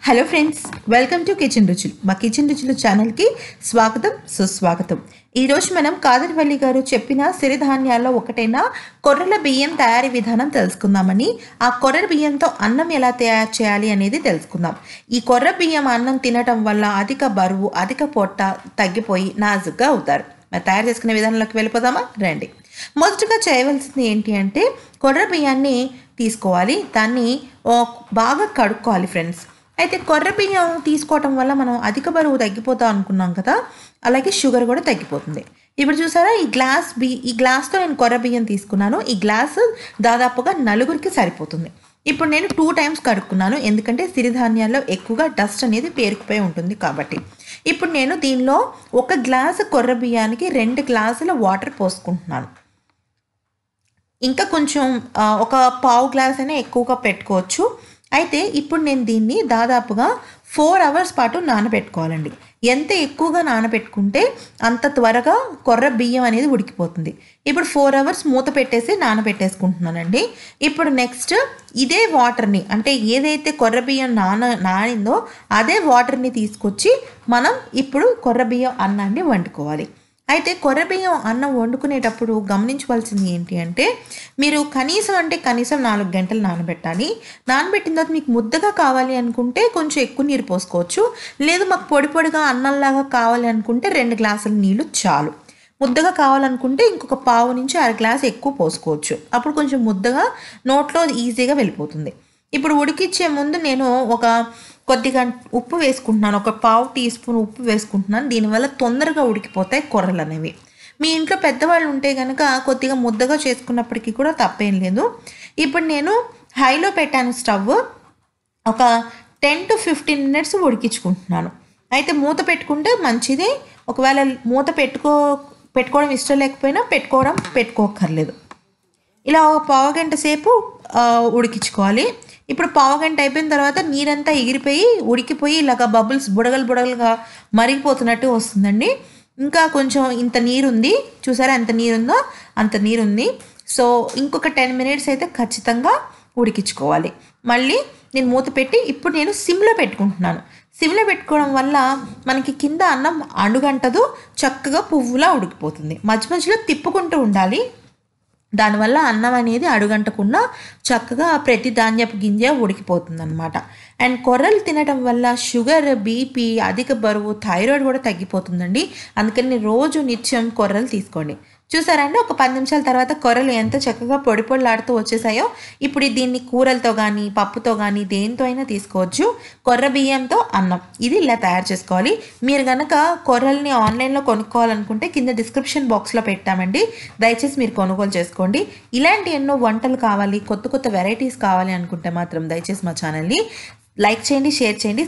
Hello friends, welcome to kitchen రుచులు. మా kitchen రుచులు ఛానల్కి స్వాగతం, సుస్వాగతం. ఈరోజు మనం కాదర్వల్లి గారు చెప్పిన సిరిధాన్యాల్లో ఒకటైన కొర్రల బియ్యం తయారీ విధానం తెలుసుకుందామని, ఆ కొర్ర బియ్యంతో అన్నం ఎలా తయారు చేయాలి అనేది తెలుసుకుందాం. ఈ కొర్ర బియ్యం అన్నం తినటం వల్ల అధిక బరువు, అధిక పొట్ట తగ్గిపోయి నాజుగ్గా అవుతారు. మరి తయారు చేసుకునే విధానంలోకి వెళ్ళిపోదామా? రండి. మొదటగా చేయవలసింది ఏంటి అంటే, కొర్ర బియ్యాన్ని తీసుకోవాలి. దాన్ని బాగా కడుక్కోవాలి ఫ్రెండ్స్. అయితే కొర్ర బియ్యం తీసుకోవటం వల్ల మనం అధిక బరువు తగ్గిపోతాం అనుకున్నాం కదా, అలాగే షుగర్ కూడా తగ్గిపోతుంది. ఇప్పుడు చూసారా, ఈ గ్లాస్తో నేను కొర్ర బియ్యం తీసుకున్నాను. ఈ గ్లాసు దాదాపుగా నలుగురికి సరిపోతుంది. ఇప్పుడు నేను 2 టైమ్స్ కడుక్కున్నాను, ఎందుకంటే సిరిధాన్యాల్లో ఎక్కువగా డస్ట్ అనేది పేరుకుపోయి ఉంటుంది కాబట్టి. ఇప్పుడు నేను దీనిలో 1 గ్లాసు కొర్ర బియ్యానికి 2 గ్లాసుల వాటర్ పోసుకుంటున్నాను. ఇంకా కొంచెం ఒక పావు గ్లాస్ అయినా ఎక్కువగా పెట్టుకోవచ్చు. అయితే ఇప్పుడు నేను దీన్ని దాదాపుగా 4 అవర్స్ పాటు నానబెట్టుకోవాలండి. ఎంత ఎక్కువగా నానబెట్టుకుంటే అంత త్వరగా కొర్ర బియ్యం అనేది ఉడికిపోతుంది. ఇప్పుడు 4 అవర్స్ మూత పెట్టేసి నానబెట్టేసుకుంటున్నానండి. ఇప్పుడు నెక్స్ట్ ఇదే వాటర్ని, అంటే ఏదైతే కొర్ర బియ్యం నానిందో అదే వాటర్ని తీసుకొచ్చి మనం ఇప్పుడు కొర్ర బియ్యం అన్నాన్ని వండుకోవాలి. అయితే కొర్ర బియ్యం అన్నం వండుకునేటప్పుడు గమనించవలసింది ఏంటి అంటే, మీరు కనీసం 4 గంటలు నానబెట్టాలి. నానబెట్టిన తర్వాత మీకు ముద్దగా కావాలి అనుకుంటే కొంచెం ఎక్కువ నీరు పోసుకోవచ్చు. లేదు మాకు పొడి పొడిగా అన్నంలాగా కావాలి అనుకుంటే 2 గ్లాసుల నీళ్ళు చాలు. ముద్దగా కావాలనుకుంటే ఇంకొక పావు నుంచి 1/2 గ్లాస్ ఎక్కువ పోసుకోవచ్చు. అప్పుడు కొంచెం ముద్దగా నోట్లో ఈజీగా వెళ్ళిపోతుంది. ఇప్పుడు ఉడికిచ్చే ముందు నేను కొద్దిగా ఉప్పు వేసుకుంటున్నాను. ఒక పావు టీ స్పూన్ ఉప్పు వేసుకుంటున్నాను. దీనివల్ల తొందరగా ఉడికిపోతాయి కొర్రలు అనేవి. మీ ఇంట్లో పెద్దవాళ్ళు ఉంటే కనుక కొద్దిగా ముద్దగా చేసుకున్నప్పటికీ కూడా తప్పేం లేదు. ఇప్పుడు నేను హైలో పెట్టాను స్టవ్. ఒక 10 to 15 మినిట్స్ ఉడికించుకుంటున్నాను. అయితే మూత పెట్టుకుంటే మంచిది. ఒకవేళ మూత పెట్టుకోవడం ఇష్టం లేకపోయినా పెట్టుకోక్కర్లేదు. ఇలా ఒక పావు గంట సేపు ఉడికించుకోవాలి. ఇప్పుడు పావు గంట అయిపోయిన తర్వాత నీరంతా ఎగిరిపోయి ఉడికిపోయి ఇలాగ బబుల్స్ బుడగలుగా మరిగిపోతున్నట్టు వస్తుందండి. ఇంకా కొంచెం ఇంత నీరుంది, చూసారా ఎంత నీరుందో అంత నీరుంది. సో ఇంకొక 10 మినిట్స్ అయితే ఖచ్చితంగా ఉడికించుకోవాలి. మళ్ళీ నేను మూత పెట్టి ఇప్పుడు నేను సిమ్లో పెట్టుకుంటున్నాను. సిమ్లో పెట్టుకోవడం వల్ల మనకి కింద అన్నం అడుగంటదు, చక్కగా పువ్వులా ఉడికిపోతుంది. మధ్య మధ్యలో తిప్పుకుంటూ ఉండాలి. దానివల్ల అన్నం అనేది అడుగంటకుండా చక్కగా ప్రతి ధాన్యపు గింజ ఉడికిపోతుంది అనమాట. అండ్ కొర్రలు తినటం వల్ల షుగర్, బీపీ, అధిక బరువు, థైరాయిడ్ కూడా తగ్గిపోతుందండి. అందుకని రోజు నిత్యం కొర్రలు తీసుకోండి. చూసారండి, ఒక 10 నిమిషాల తర్వాత కొర్రలు ఎంత చక్కగా పొడిలాడుతూ వచ్చేసాయో. ఇప్పుడు దీన్ని కూరలతో కానీ పప్పుతో కానీ దేంతో అయినా తీసుకోవచ్చు. కొర్ర బియ్యంతో అన్నం ఇది ఇలా తయారు చేసుకోవాలి. మీరు కనుక కొర్రల్ని ఆన్లైన్లో కొనుక్కోవాలనుకుంటే కింద డిస్క్రిప్షన్ బాక్స్లో పెట్టామండి, దయచేసి మీరు కొనుగోలు చేసుకోండి. ఇలాంటి ఎన్నో వంటలు కావాలి, కొత్త వెరైటీస్ కావాలి అనుకుంటే మాత్రం దయచేసి మా ఛానల్ని లైక్ చేయండి, షేర్ చేయండి.